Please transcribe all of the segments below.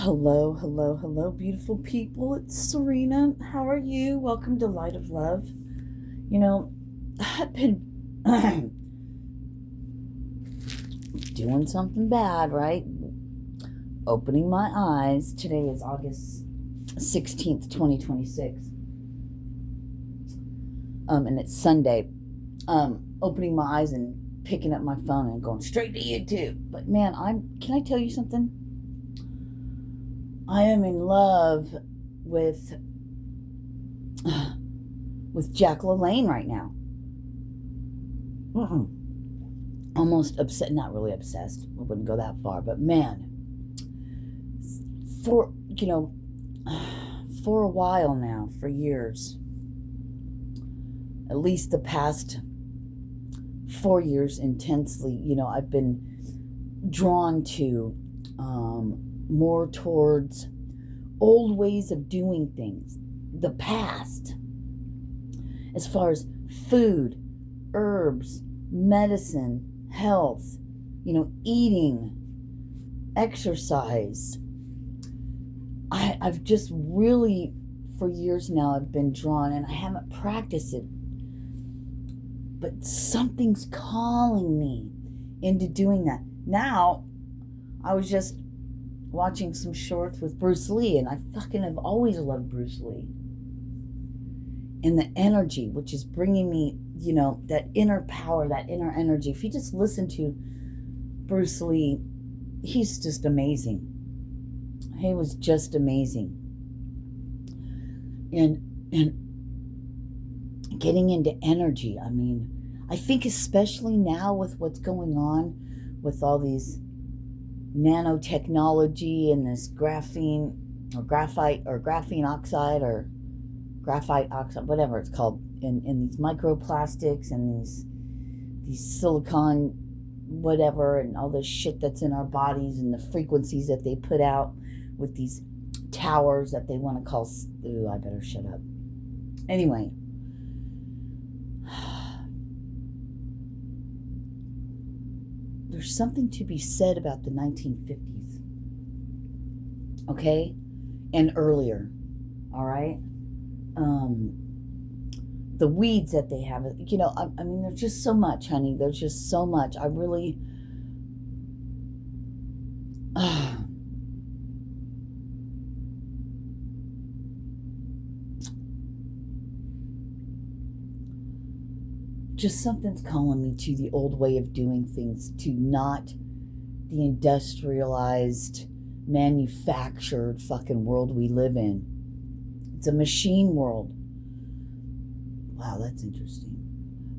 Hello, hello, hello, beautiful people. It's Sirena. How are you? Welcome to Light of Love. You know, I've been doing something bad, right? Opening my eyes. Today is August 16th, 2026. And it's Sunday. Opening my eyes and picking up my phone and going straight to YouTube. But man, can I tell you something? I am in love with Jack LaLanne right now. Almost upset, not really obsessed. I wouldn't go that far, but man, for for a while now, for years, at least the past 4 years intensely, I've been drawn to more towards old ways of doing things, the past, as far as food, herbs, medicine, health, eating, exercise. I've just really, for years now, I've been drawn, and I haven't practiced it, but something's calling me into doing that. Now, I was just watching some shorts with Bruce Lee, and I fucking have always loved Bruce Lee. And the energy, which is bringing me, that inner power, that inner energy. If you just listen to Bruce Lee, he's just amazing. He was just amazing. And getting into energy, I think especially now with what's going on with all these nanotechnology and this graphene or graphite or graphene oxide or graphite oxide, whatever it's called, in these microplastics and these silicon whatever, and all this shit that's in our bodies, and the frequencies that they put out with these towers that they want to call, I better shut up. Anyway, there's something to be said about the 1950s, okay, and earlier, all right. The weeds that they have, there's just so much, honey. There's just so much. I really, just something's calling me to the old way of doing things, to not the industrialized, manufactured fucking world we live in. It's a machine world. Wow, that's interesting.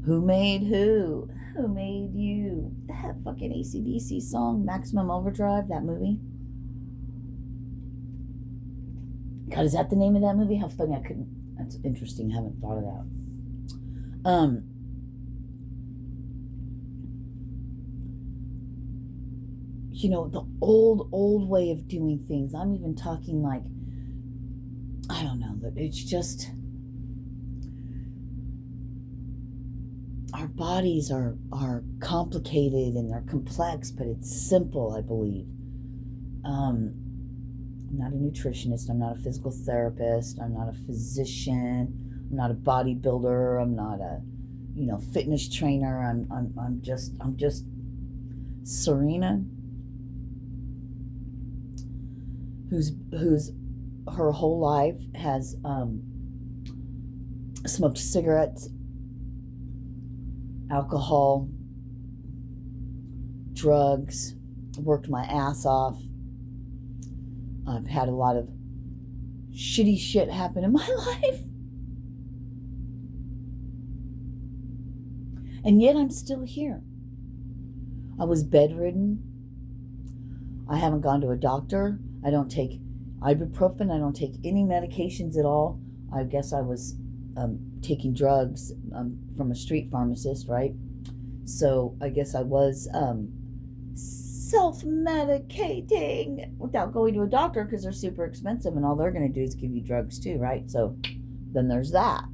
Who made who? Who made you? That fucking AC/DC song, Maximum Overdrive, that movie. God, is that the name of that movie? How funny, that's interesting. I haven't thought of that. The old way of doing things. I'm even talking like, I don't know, it's just, our bodies are complicated and they're complex, but it's simple, I believe. I'm not a nutritionist. I'm not a physical therapist. I'm not a physician. I'm not a bodybuilder. I'm not a, fitness trainer. I'm just Sirena, who's her whole life has smoked cigarettes, alcohol, drugs, worked my ass off. I've had a lot of shitty shit happen in my life. And yet I'm still here. I was bedridden. I haven't gone to a doctor. I don't take ibuprofen. I don't take any medications at all. I guess I was taking drugs from a street pharmacist, right? So I guess I was self-medicating without going to a doctor, because they're super expensive and all they're going to do is give you drugs too, right? So then there's that.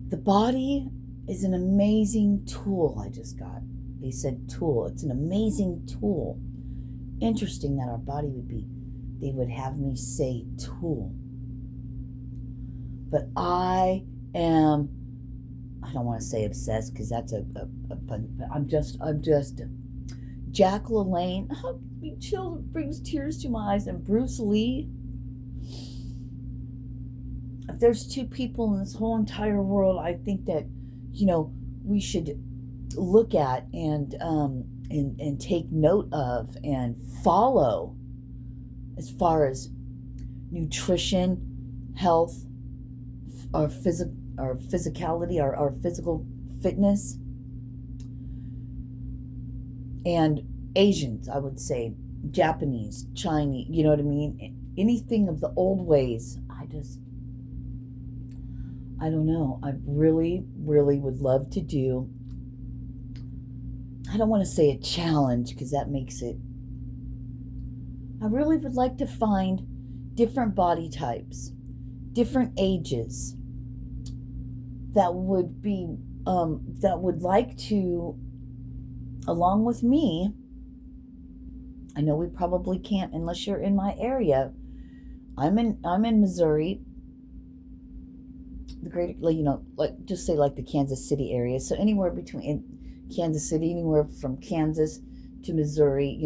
The body is an amazing tool I just got. They said tool. It's an amazing tool. Interesting that our body would be, they would have me say tool. But I don't want to say obsessed because that's a but I'm just Jack LaLanne. Oh, be chill, brings tears to my eyes. And Bruce Lee. If there's two people in this whole entire world, I think that, we should look at and take note of and follow as far as nutrition, health, our physicality, our physical fitness, and Asians, I would say, Japanese, Chinese, you know what I mean? Anything of the old ways, I don't know. I really, really would love to do, I don't want to say a challenge because that makes it, I really would like to find different body types, different ages that would like to, along with me. I know we probably can't unless you're in my area. I'm in Missouri, the greater, like just say like the Kansas City area. So anywhere between Kansas City, anywhere from Kansas to Missouri,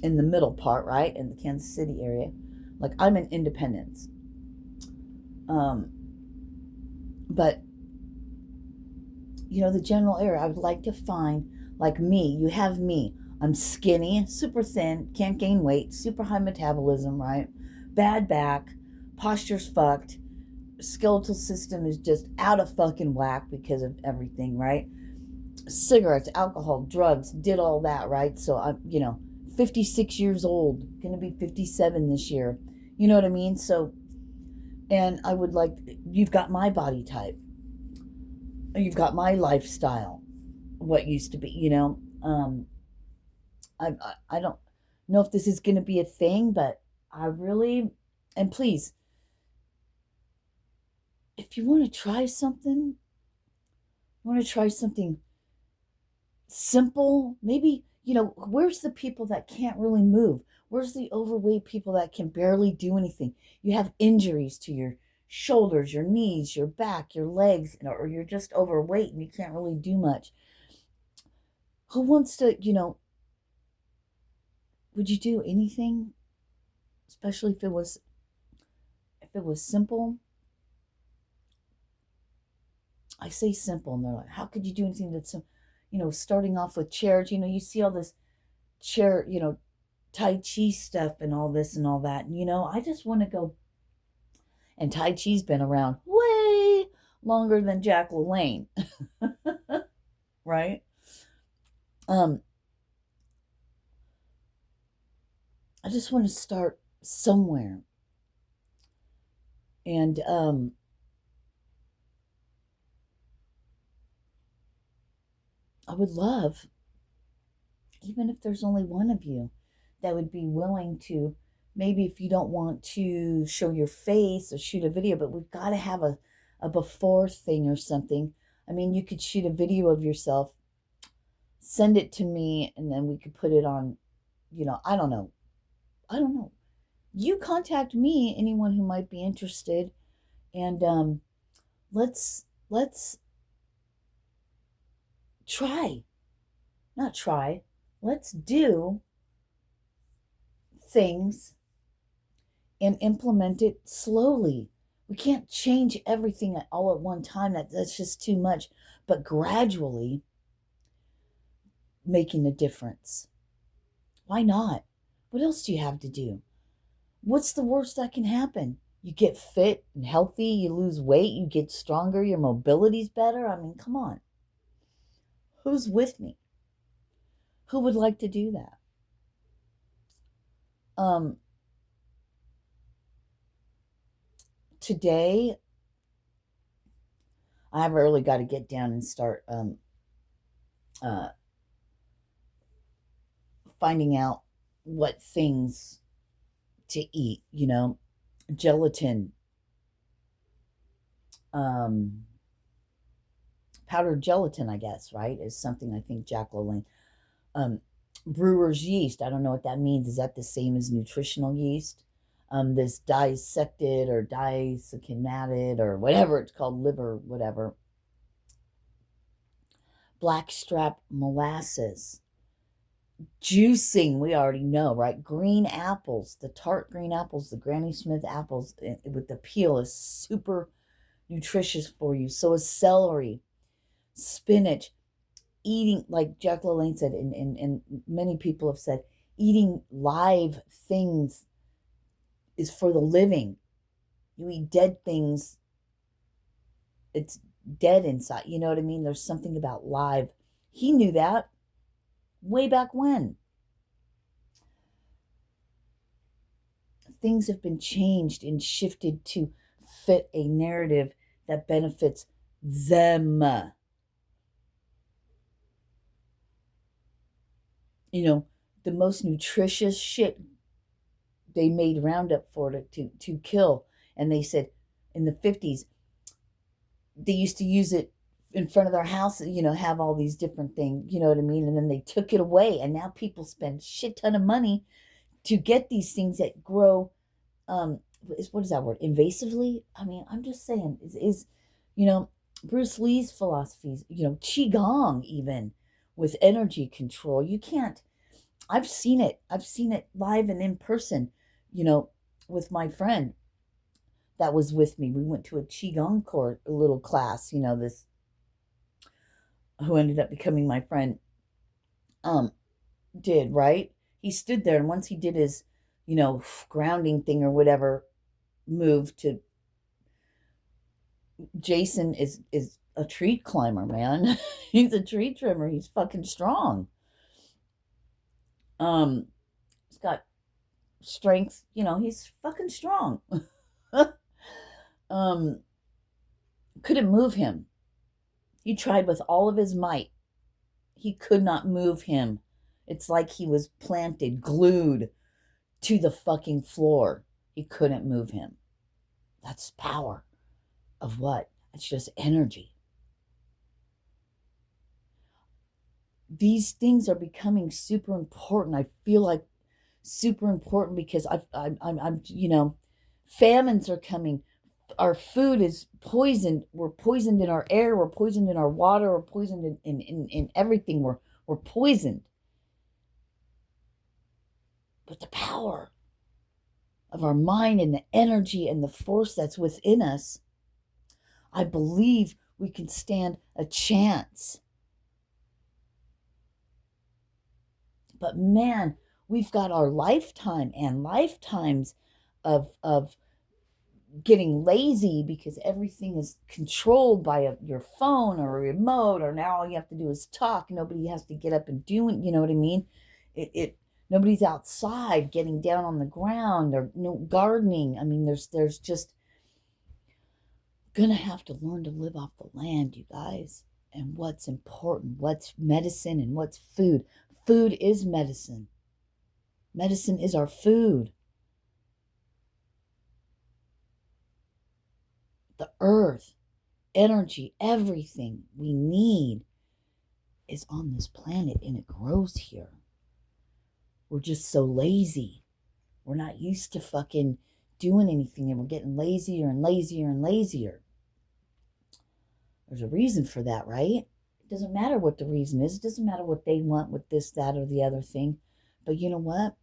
in the middle part, right, in the Kansas City area. Like I'm in Independence. But the general area, I would like to find, like me. You have me. I'm skinny, super thin, can't gain weight, super high metabolism, right? Bad back, posture's fucked, skeletal system is just out of fucking whack because of everything, right? Cigarettes, alcohol, drugs, did all that, right? So I'm, 56 years old, gonna be 57 this year. You know what I mean? So, and I would like, you've got my body type, you've got my lifestyle, what used to be, I don't know if this is going to be a thing, but I really, and please, if you want to try something, simple, maybe, where's the people that can't really move? Where's the overweight people that can barely do anything? You have injuries to your shoulders, your knees, your back, your legs, or you're just overweight and you can't really do much. Who wants to, would you do anything, especially if it was simple? I say simple, and they're like, how could you do anything that's, starting off with chairs? You see all this chair, Tai Chi stuff and all this and all that. And, I just want to go, and Tai Chi's been around way longer than Jack LaLanne, right? I just want to start somewhere. And, I would love, even if there's only one of you that would be willing to, maybe if you don't want to show your face or shoot a video, but we've got to have a before thing or something. I mean, you could shoot a video of yourself, send it to me, and then we could put it on, I don't know. You contact me, anyone who might be interested, and let's try. Not try. Let's do things and implement it slowly. We can't change everything all at one time. That's just too much. But gradually making a difference. Why not? What else do you have to do? What's the worst that can happen? You get fit and healthy, you lose weight, you get stronger, your mobility's better. I mean, come on. Who's with me? Who would like to do that? Today, I've really got to get down and start finding out what things to eat, gelatin, powdered gelatin, I guess, right? Is something I think Jack LaLanne. Brewer's yeast. I don't know what that means. Is that the same as nutritional yeast? This dissected or disaccinated or whatever it's called, liver, whatever. Blackstrap molasses. Juicing, we already know, right? Green apples, the tart green apples, the Granny Smith apples with the peel is super nutritious for you. So is celery, spinach, eating, like Jack LaLanne said, and many people have said, eating live things is for the living. You eat dead things, it's dead inside. You know what I mean? There's something about live. He knew that way back when. Things have been changed and shifted to fit a narrative that benefits them. You know, the most nutritious shit, they made Roundup for to kill. And they said in the 50s, they used to use it in front of their house, have all these different things, you know what I mean? And then they took it away. And now people spend shit ton of money to get these things that grow, what is that word? Invasively? I mean, I'm just saying, Bruce Lee's philosophies, Qigong even, with energy control. You can't, I've seen it live and in person, with my friend that was with me. We went to a Qigong course, a little class, this, who ended up becoming my friend, did, right? He stood there, and once he did his, grounding thing or whatever move to, Jason is a tree climber, man. He's a tree trimmer. He's fucking strong. He's got strength, he's fucking strong. Couldn't move him. He tried with all of his might. He could not move him. It's like he was planted, glued to the fucking floor. He couldn't move him. That's power of what? It's just energy. These things are becoming super important. I feel like super important because I'm famines are coming. Our food is poisoned. We're poisoned in our air. We're poisoned in our water. We're poisoned in everything. We're poisoned. But the power of our mind and the energy and the force that's within us, I believe we can stand a chance. But man, we've got our lifetime and lifetimes of getting lazy because everything is controlled by your phone or a remote, or now all you have to do is talk. Nobody has to get up and do it. You know what I mean? Nobody's outside getting down on the ground or gardening. I mean, there's just gonna have to learn to live off the land, you guys. And what's important, what's medicine and what's food. Food is medicine. Medicine is our food. The earth, energy, everything we need is on this planet, and it grows here. We're just so lazy. We're not used to fucking doing anything, and we're getting lazier and lazier and lazier. There's a reason for that, right? It doesn't matter what the reason is. It doesn't matter what they want with this, that, or the other thing. But you know what?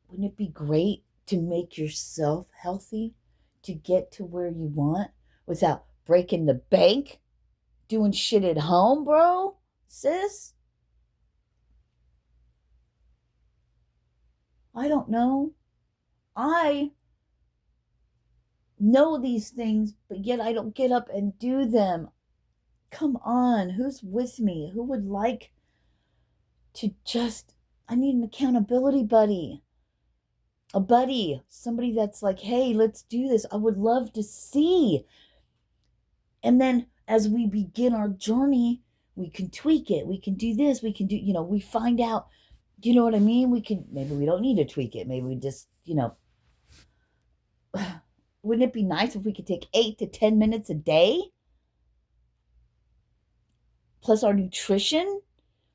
Wouldn't it be great to make yourself healthy, to get to where you want without breaking the bank, doing shit at home, bro, sis? I don't know. I know these things, but yet I don't get up and do them. Come on, who's with me? Who would like to just, I need an accountability buddy. A buddy, somebody that's like, hey, let's do this. I would love to see. And then as we begin our journey, we can tweak it. We can do this. We can do, we find out, you know what I mean? Maybe we don't need to tweak it. Maybe we just, wouldn't it be nice if we could take 8 to 10 minutes a day plus our nutrition,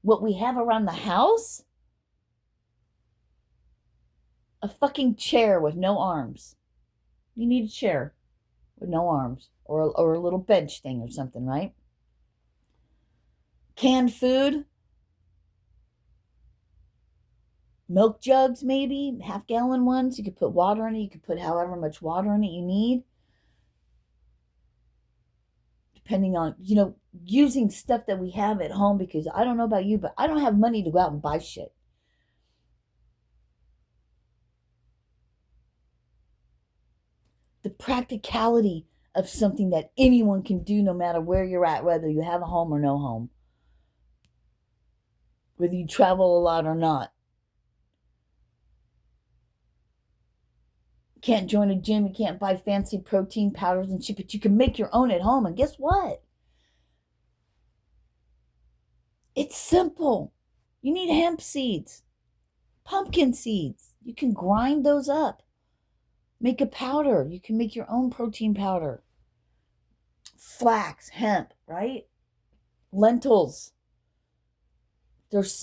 what we have around the house. A fucking chair with no arms. You need a chair with no arms, or a little bench thing or something, right? Canned food, milk jugs, maybe half-gallon ones. You could put water in it. You could put however much water in it you need, depending on, using stuff that we have at home, because I don't know about you, but I don't have money to go out and buy shit. The practicality of something that anyone can do no matter where you're at, whether you have a home or no home, whether you travel a lot or not. Can't join a gym, you can't buy fancy protein powders and shit, but you can make your own at home. And guess what? It's simple. You need hemp seeds, pumpkin seeds. You can grind those up, make a powder. You can make your own protein powder. Flax, hemp, right? Lentils. There's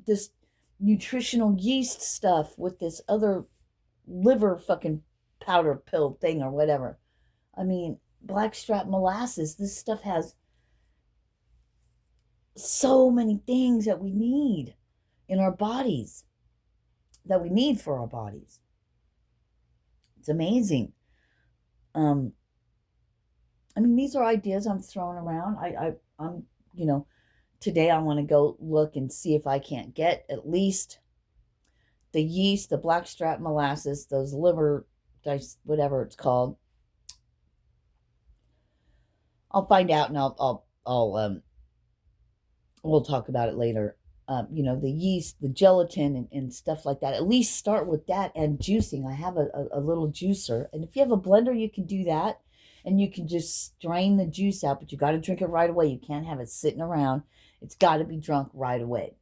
this nutritional yeast stuff with this other liver fucking powder pill thing or whatever. I mean, blackstrap molasses. This stuff has so many things that we need in our bodies, that we need for our bodies. It's amazing. I mean, these are ideas I'm throwing around. I'm, today I want to go look and see if I can't get at least the yeast, the blackstrap molasses, those liver, whatever it's called. I'll find out, and we'll talk about it later. The yeast, the gelatin, and stuff like that. At least start with that, and juicing. I have a little juicer, and if you have a blender, you can do that, and you can just strain the juice out. But you got to drink it right away. You can't have it sitting around. It's got to be drunk right away,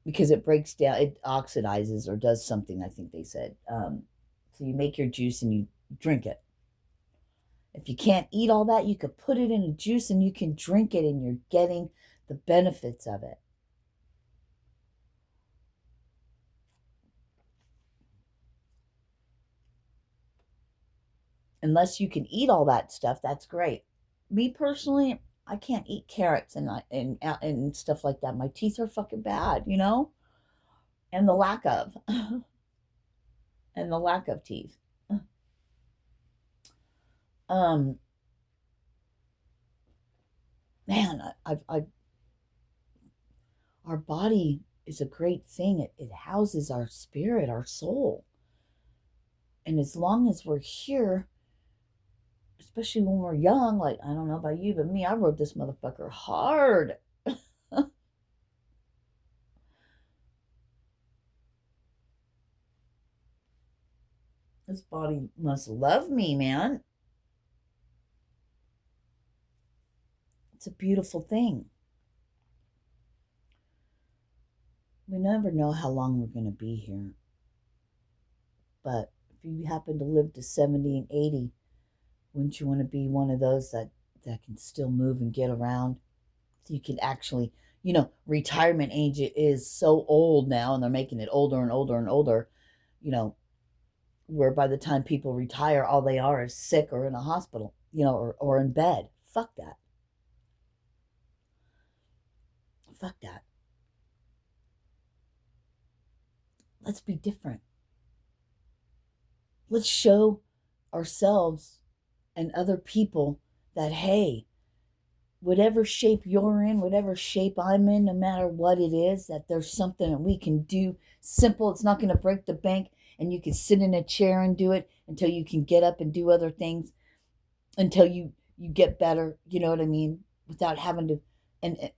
because it breaks down, it oxidizes or does something. I think they said. So you make your juice and you drink it. If you can't eat all that, you could put it in a juice and you can drink it, and you're getting the benefits of it. Unless you can eat all that stuff, that's great. Me personally, I can't eat carrots and stuff like that. My teeth are fucking bad, and the lack of teeth. Um, Man, our body is a great thing. It houses our spirit, our soul. And as long as we're here, especially when we're young, like, I don't know about you, but me, I rode this motherfucker hard. This body must love me, man. It's a beautiful thing. We never know how long we're going to be here. But if you happen to live to 70 and 80, wouldn't you want to be one of those that can still move and get around? So you can actually, retirement age is so old now, and they're making it older and older and older, where by the time people retire, all they are is sick or in a hospital, or in bed. Fuck that. Fuck that. Let's be different. Let's show ourselves and other people that, hey, whatever shape you're in, whatever shape I'm in, no matter what it is, that there's something that we can do simple. It's not going to break the bank, and you can sit in a chair and do it until you can get up and do other things, until you get better, you know what I mean, without having to,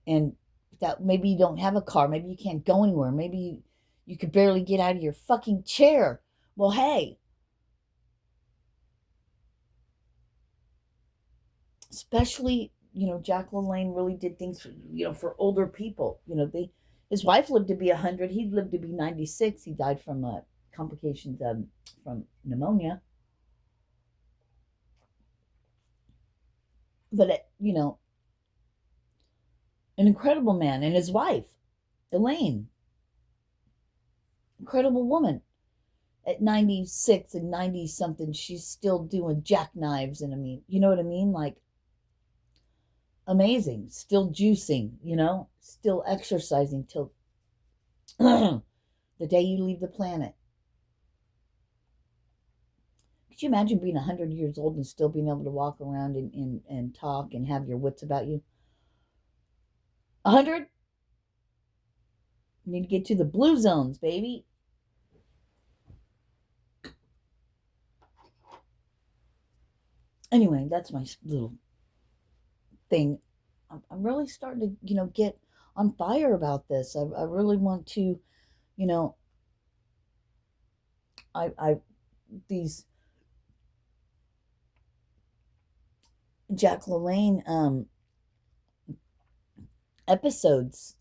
and without, maybe you don't have a car, maybe you can't go anywhere, maybe you could barely get out of your fucking chair. Well, hey, especially, Jack LaLanne really did things for older people. His wife lived to be 100. He lived to be 96. He died from complications from pneumonia. But, an incredible man, and his wife, Elaine, incredible woman. At 96 and 90 something, she's still doing jackknives. And I mean, you know what I mean? Like, amazing. Still juicing, still exercising till the day you leave the planet. Could you imagine being 100 years old and still being able to walk around and talk and have your wits about you? 100? You need to get to the blue zones, baby. Anyway, that's my little thing. I'm really starting to, get on fire about this. I really want to, you know, I these Jack LaLanne episodes,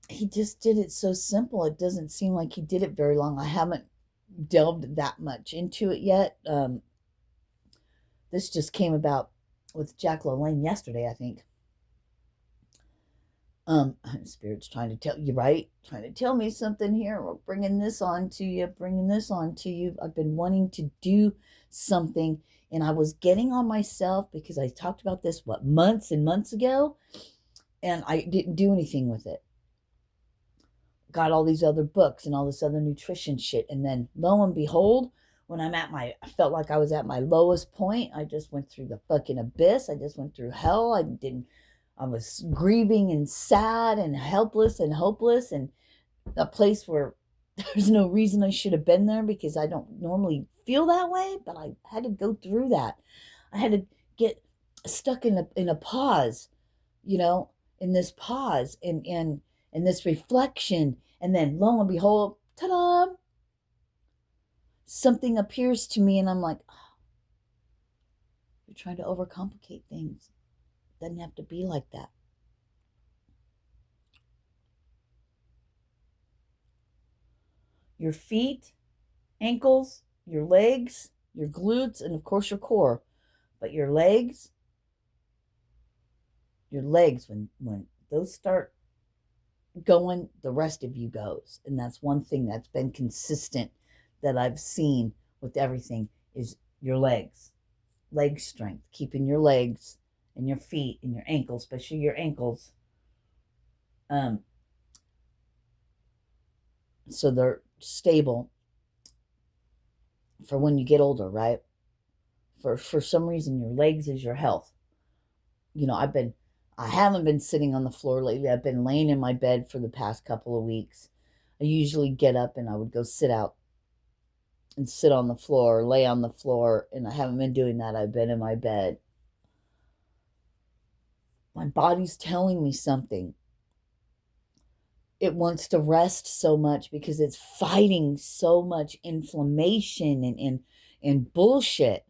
he just did it so simple. It doesn't seem like he did it very long. I haven't delved that much into it yet. This just came about with Jack LaLanne yesterday, I think. Spirit's trying to tell you, right? Trying to tell me something here. We're bringing this on to you, bringing this on to you. I've been wanting to do something, and I was getting on myself because I talked about this, months and months ago, and I didn't do anything with it. Got all these other books and all this other nutrition shit, and then lo and behold, when I felt like I was at my lowest point, I just went through the fucking abyss. I just went through hell. I was grieving and sad and helpless and hopeless, and a place where there's no reason I should have been there because I don't normally feel that way, but I had to go through that. I had to get stuck in a pause, in this pause and this reflection, and then lo and behold, ta-da! Something appears to me, and I'm like, oh, you're trying to overcomplicate things. It doesn't have to be like that. Your feet, ankles, your legs, your glutes, and of course your core. But your legs, when those start going, the rest of you goes. And that's one thing that's been consistent that I've seen with everything is your legs. Leg strength, keeping your legs and your feet and your ankles, especially your ankles, so they're stable for when you get older, right? For some reason, your legs is your health. I haven't been sitting on the floor lately. I've been laying in my bed for the past couple of weeks. I usually get up and I would go sit out and sit on the floor, lay on the floor, and I haven't been doing that. I've been in my bed. My body's telling me something. It wants to rest so much because it's fighting so much inflammation and bullshit.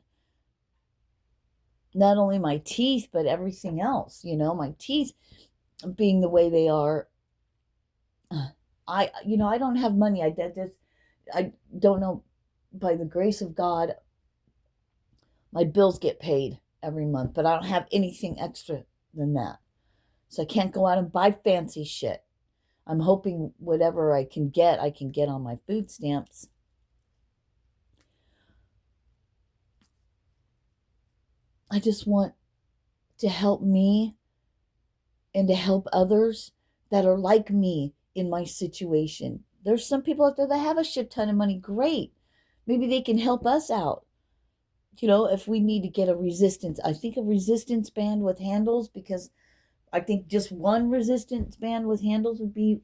Not only my teeth, but everything else. My teeth being the way they are. I don't have money. I don't know. By the grace of God, my bills get paid every month, but I don't have anything extra than that. So I can't go out and buy fancy shit. I'm hoping whatever I can get on my food stamps. I just want to help me and to help others that are like me in my situation. There's some people out there that have a shit ton of money. Great. Maybe they can help us out. If we need to get a resistance band with handles, because I think just one resistance band with handles would be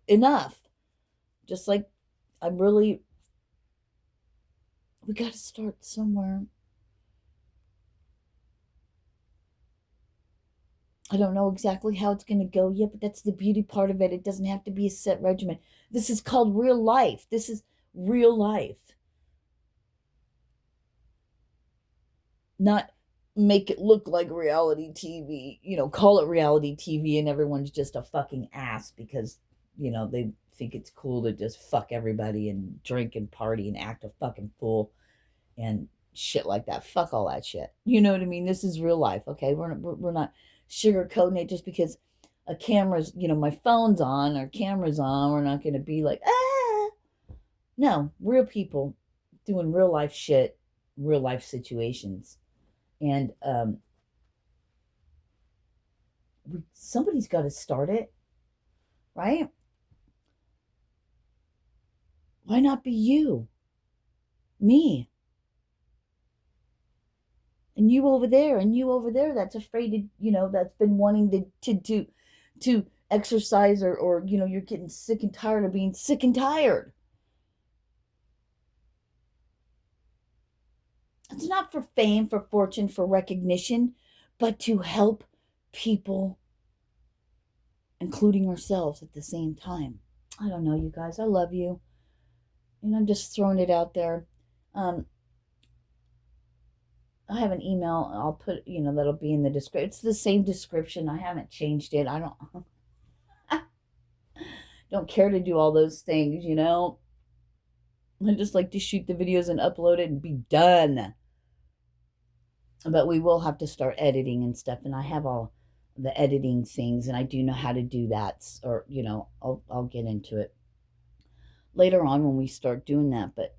enough. Just like we got to start somewhere. I don't know exactly how it's going to go yet, but that's the beauty part of it. It doesn't have to be a set regimen. This is called real life. This is real life. Not make it look like reality TV, call it reality TV and everyone's just a fucking ass because, they think it's cool to just fuck everybody and drink and party and act a fucking fool and shit like that. Fuck all that shit. You know what I mean? This is real life, okay? We're not sugarcoating it just because a camera's, my phone's on or camera's on. We're not going to be like, ah. No, real people doing real life shit, real life situations. And somebody's got to start it, right? Why not be you? Me? And you over there, and you over there that's afraid to, that's been wanting to exercise, or you're getting sick and tired of being sick and tired. It's not for fame, for fortune, for recognition, but to help people, including ourselves at the same time. I don't know, you guys. I love you. And I'm just throwing it out there. I have an email. I'll put, that'll be in the description. It's the same description. I haven't changed it. I don't care to do all those things, I just like to shoot the videos and upload it and be done. But we will have to start editing and stuff. And I have all the editing things, and I do know how to do that. Or, I'll get into it later on when we start doing that. But,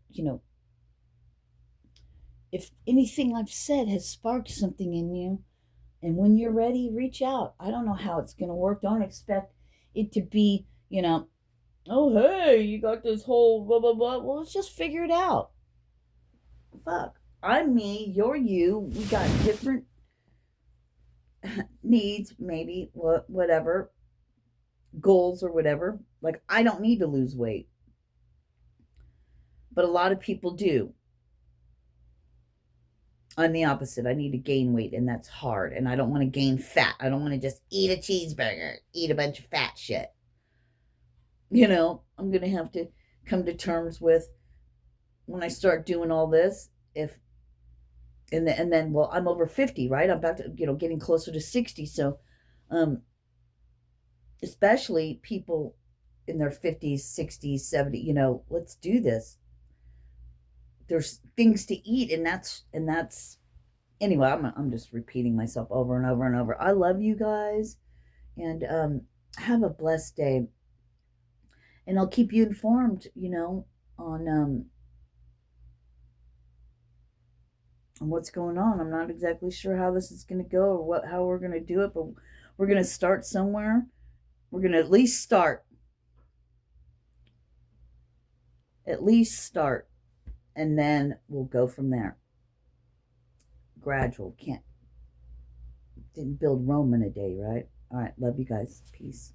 if anything I've said has sparked something in you, and when you're ready, reach out. I don't know how it's going to work. Don't expect it to be, oh, hey, you got this whole blah, blah, blah. Well, let's just figure it out. Fuck. I'm me, you're you. We got different needs, maybe, whatever, goals or whatever. Like, I don't need to lose weight. But a lot of people do. I'm the opposite. I need to gain weight, and that's hard. And I don't want to gain fat. I don't want to just eat a cheeseburger, eat a bunch of fat shit. I'm going to have to come to terms with, when I start doing all this, and then, well, I'm over 50, right? I'm about to, getting closer to 60. So, especially people in their 50s, 60s, 70s, let's do this. There's things to eat, and that's anyway, I'm just repeating myself over and over and over. I love you guys, and have a blessed day. And I'll keep you informed, on what's going on. I'm not exactly sure how this is going to go or how we're going to do it, but we're going to start somewhere. We're going to at least start. And then we'll go from there. Gradual. Didn't build Rome in a day, right? All right. Love you guys. Peace.